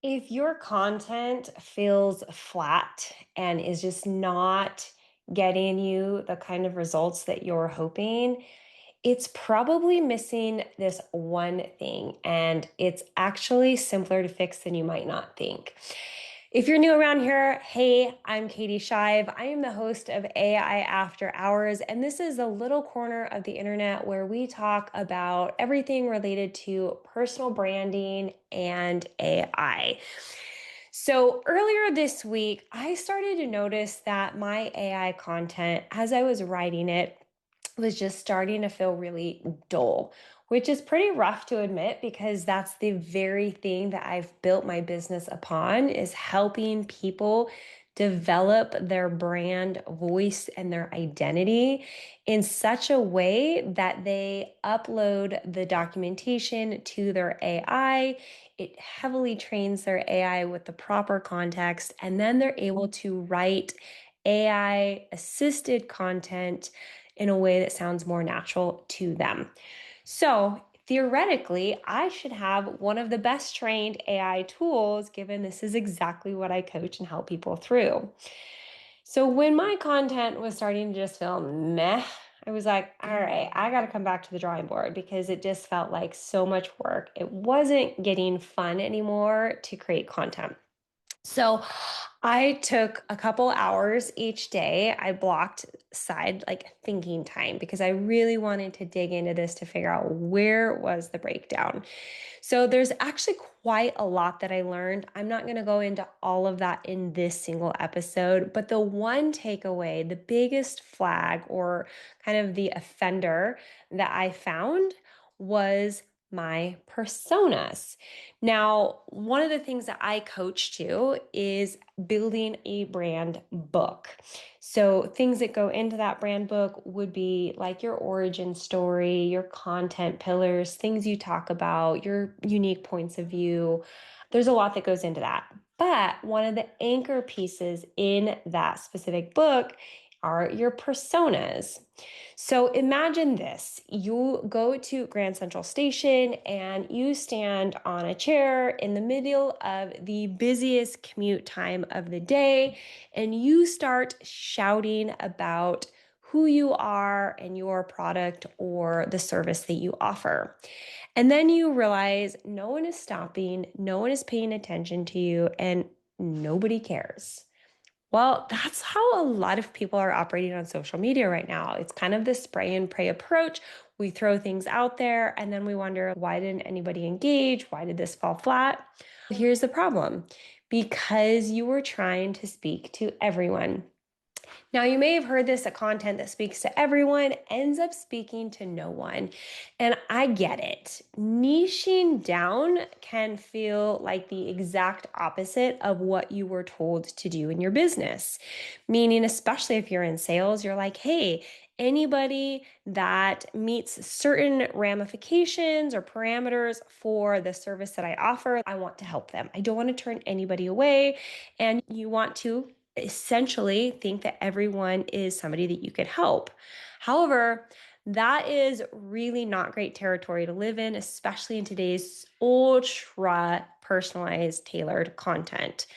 If your content feels flat and is just not getting you the kind of results that you're hoping, it's probably missing this one thing. And it's actually simpler to fix than you might not think. If you're new around here, hey, I'm Katie Shive. I am the host of AI After Hours, and this is a little corner of the internet where we talk about everything related to personal branding and AI. So earlier this week, I started to notice that my AI content, as I was writing it, was just starting to feel really dull, which is pretty rough to admit because that's the very thing that I've built my business upon is helping people develop their brand voice and their identity in such a way that they upload the documentation to their AI. It heavily trains their AI with the proper context, and then they're able to write AI assisted content in a way that sounds more natural to them. So theoretically, I should have one of the best trained AI tools, given this is exactly what I coach and help people through. So when my content was starting to just feel meh, I was like, all right, I got to come back to the drawing board because it just felt like so much work. It wasn't getting fun anymore to create content. So I took a couple hours each day. I blocked side like thinking time because I really wanted to dig into this to figure out where was the breakdown. So there's actually quite a lot that I learned. I'm not going to go into all of that in this single episode, but the one takeaway, the biggest flag or kind of the offender that I found was my personas. Now, one of the things that I coach to is building a brand book. So, things that go into that brand book would be like your origin story, your content pillars, things you talk about, your unique points of view. There's a lot that goes into that. But one of the anchor pieces in that specific book are your personas. So imagine this. You go to Grand Central Station and you stand on a chair in the middle of the busiest commute time of the day, and you start shouting about who you are and your product or the service that you offer. And then you realize no one is stopping, no one is paying attention to you, and nobody cares. Well, that's how a lot of people are operating on social media right now. It's kind of this spray and pray approach. We throw things out there and then we wonder, why didn't anybody engage? Why did this fall flat? Here's the problem, because you were trying to speak to everyone. Now, you may have heard this, a content that speaks to everyone ends up speaking to no one. And I get it. Niching down can feel like the exact opposite of what you were told to do in your business. Meaning, especially if you're in sales, you're like, hey, anybody that meets certain ramifications or parameters for the service that I offer, I want to help them. I don't want to turn anybody away. And you want to essentially think that everyone is somebody that you could help. However, that is really not great territory to live in, especially in today's ultra personalized, tailored content.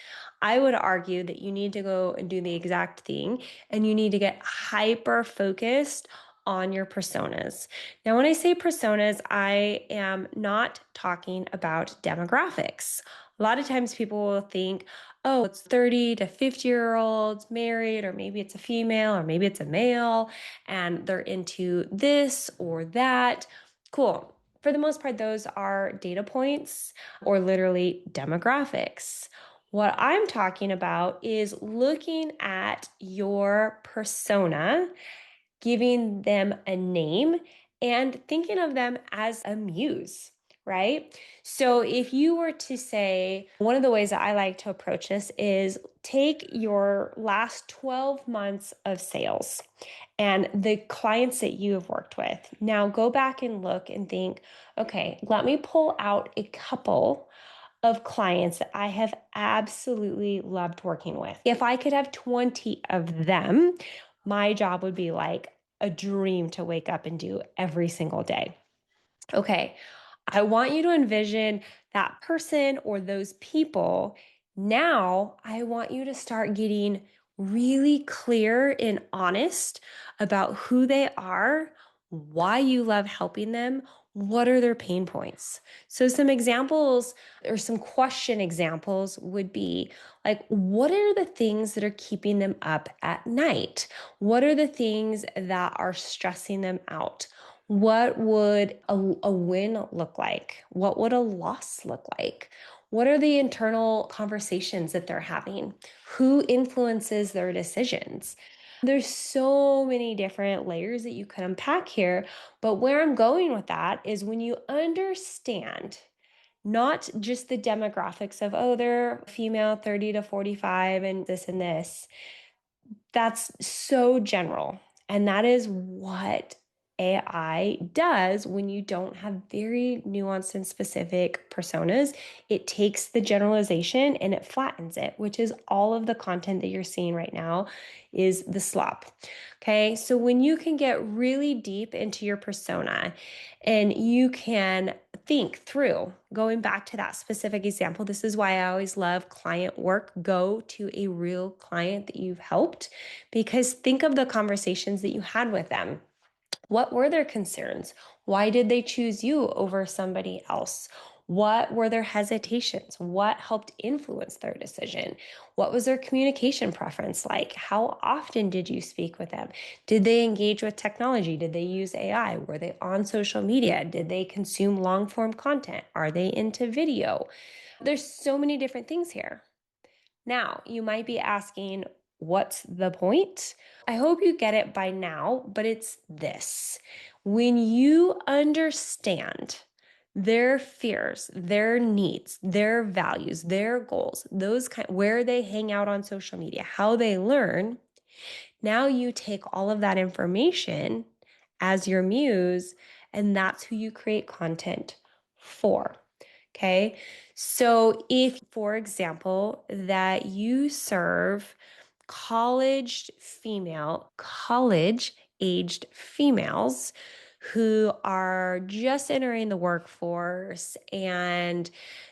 I would argue that you need to go and do the exact thing and you need to get hyper focused on your personas. Now, when I say personas, I am not talking about demographics. A lot of times people will think, oh, it's 30 to 50-year-olds married, or maybe it's a female, or maybe it's a male, and they're into this or that. Cool. For the most part, those are data points or literally demographics. What I'm talking about is looking at your persona, giving them a name, and thinking of them as a muse, right? So if you were to say, one of the ways that I like to approach this is take your last 12 months of sales and the clients that you have worked with. Now go back and look and think, okay, let me pull out a couple of clients that I have absolutely loved working with. If I could have 20 of them, my job would be like a dream to wake up and do every single day. Okay, I want you to envision that person or those people, now I want you to start getting really clear and honest about who they are, why you love helping them, what are their pain points. So, some examples or some question examples would be like, what are the things that are keeping them up at night? What are the things that are stressing them out? What would a win look like? What would a loss look like? What are the internal conversations that they're having? Who influences their decisions? There's so many different layers that you could unpack here, but where I'm going with that is when you understand not just the demographics of, oh, they're female 30 to 45 and this, that's so general. And that is what AI does when you don't have very nuanced and specific personas. It takes the generalization and it flattens it, which is all of the content that you're seeing right now is the slop. Okay. So when you can get really deep into your persona and you can think through going back to that specific example, this is why I always love client work. Go to a real client that you've helped, because think of the conversations that you had with them. What were their concerns? Why did they choose you over somebody else? What were their hesitations? What helped influence their decision? What was their communication preference like? How often did you speak with them? Did they engage with technology? Did they use AI? Were they on social media? Did they consume long form content? Are they into video? There's so many different things here. Now, you might be asking, what's the point? I hope you get it by now, but it's this. When you understand their fears, their needs, their values, their goals, where they hang out on social media, how they learn, now you take all of that information as your muse, and that's who you create content for. Okay. So if, for example, that you serve college aged females who are just entering the workforce and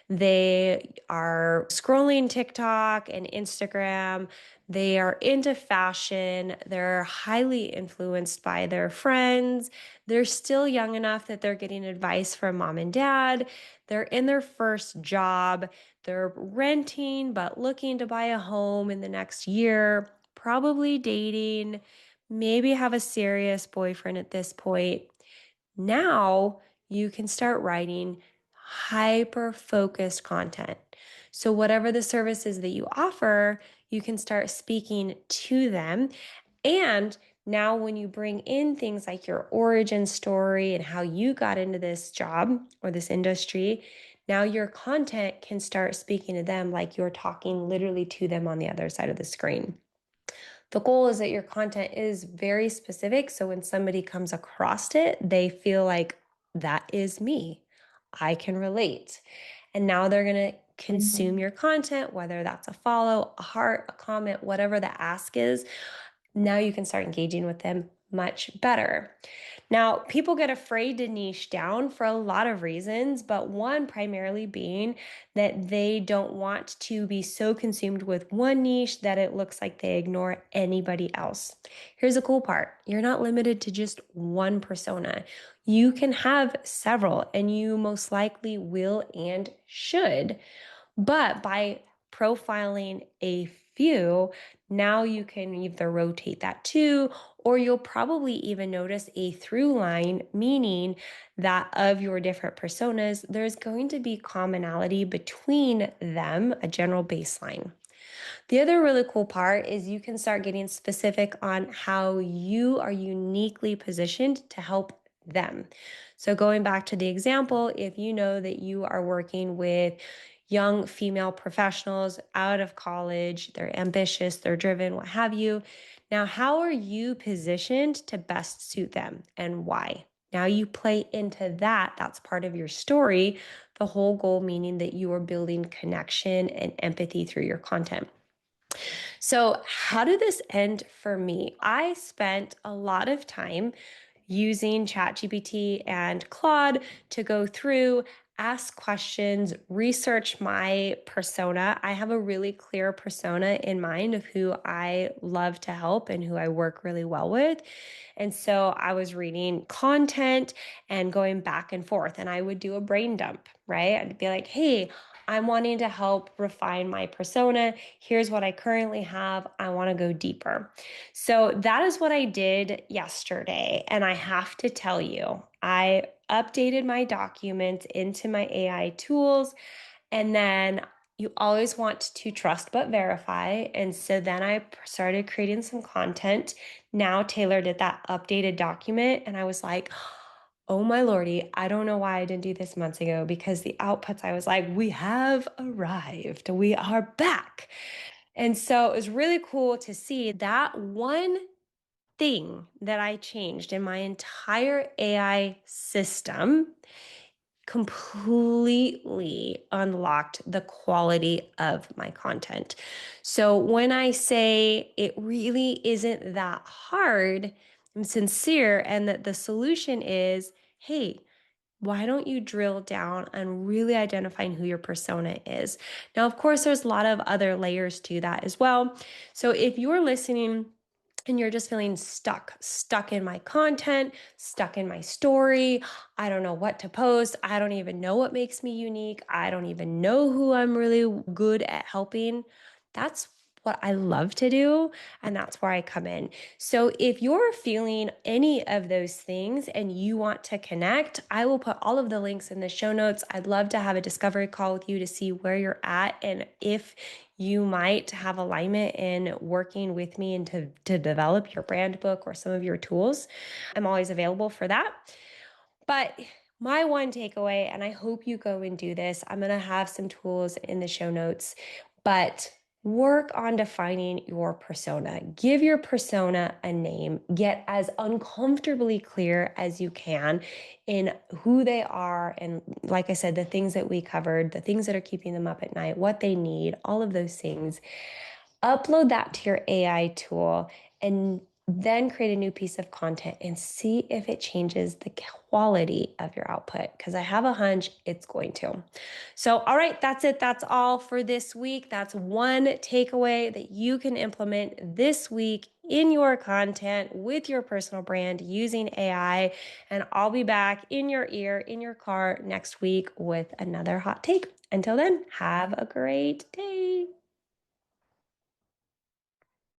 they are scrolling TikTok and Instagram. They are into fashion. They're highly influenced by their friends. They're still young enough that they're getting advice from mom and dad. They're in their first job. They're renting, but looking to buy a home in the next year, probably dating, maybe have a serious boyfriend at this point. Now you can start writing hyper focused content. So, whatever the services that you offer, you can start speaking to them. And now, when you bring in things like your origin story and how you got into this job or this industry, now your content can start speaking to them like you're talking literally to them on the other side of the screen. The goal is that your content is very specific. So when somebody comes across it, they feel like that is me. I can relate. And now they're going to consume your content, whether that's a follow, a heart, a comment, whatever the ask is. Now you can start engaging with them much better. Now, people get afraid to niche down for a lot of reasons, but one primarily being that they don't want to be so consumed with one niche that it looks like they ignore anybody else. Here's the cool part. You're not limited to just one persona. You can have several, and you most likely will and should. But by profiling a few, now you can either rotate that too, or you'll probably even notice a through line, meaning that of your different personas, there's going to be commonality between them, a general baseline. The other really cool part is you can start getting specific on how you are uniquely positioned to help them. So, going back to the example, if you know that you are working with young female professionals out of college, they're ambitious, they're driven, what have you. Now, how are you positioned to best suit them and why? Now you play into that. That's part of your story. The whole goal meaning that you are building connection and empathy through your content. So, how did this end for me? I spent a lot of time using ChatGPT and Claude to go through ask questions, research my persona. I have a really clear persona in mind of who I love to help and who I work really well with. And so I was reading content and going back and forth, and I would do a brain dump, right? I'd be like, hey, I'm wanting to help refine my persona. Here's what I currently have. I want to go deeper. So that is what I did yesterday. And I have to tell you, I updated my documents into my AI tools. And then you always want to trust but verify. And so then I started creating some content now tailored at that updated document. And I was like, oh my lordy, I don't know why I didn't do this months ago, because the outputs, I was like, we have arrived. We are back. And so it was really cool to see that one thing that I changed in my entire AI system completely unlocked the quality of my content. So when I say it really isn't that hard, I'm sincere, and that the solution is, hey, why don't you drill down on really identifying who your persona is? Now, of course, there's a lot of other layers to that as well. So if you're listening and you're just feeling stuck in my content, stuck in my story, I don't know what to post, I don't even know what makes me unique, I don't even know who I'm really good at helping, that's what I love to do, and that's where I come in. So if you're feeling any of those things and you want to connect, I will put all of the links in the show notes. I'd love to have a discovery call with you to see where you're at and if you might have alignment in working with me and to develop your brand book or some of your tools. I'm always available for that. But my one takeaway, and I hope you go and do this, I'm going to have some tools in the show notes, but work on defining your persona. Give your persona a name. Get as uncomfortably clear as you can in who they are. And like I said, the things that we covered, the things that are keeping them up at night, what they need, all of those things. Upload that to your AI tool and then create a new piece of content and see if it changes the quality of your output, because I have a hunch it's going to. So, all right, that's it. That's all for this week. That's one takeaway that you can implement this week in your content with your personal brand using AI. And I'll be back in your ear, in your car next week with another hot take. Until then, have a great day.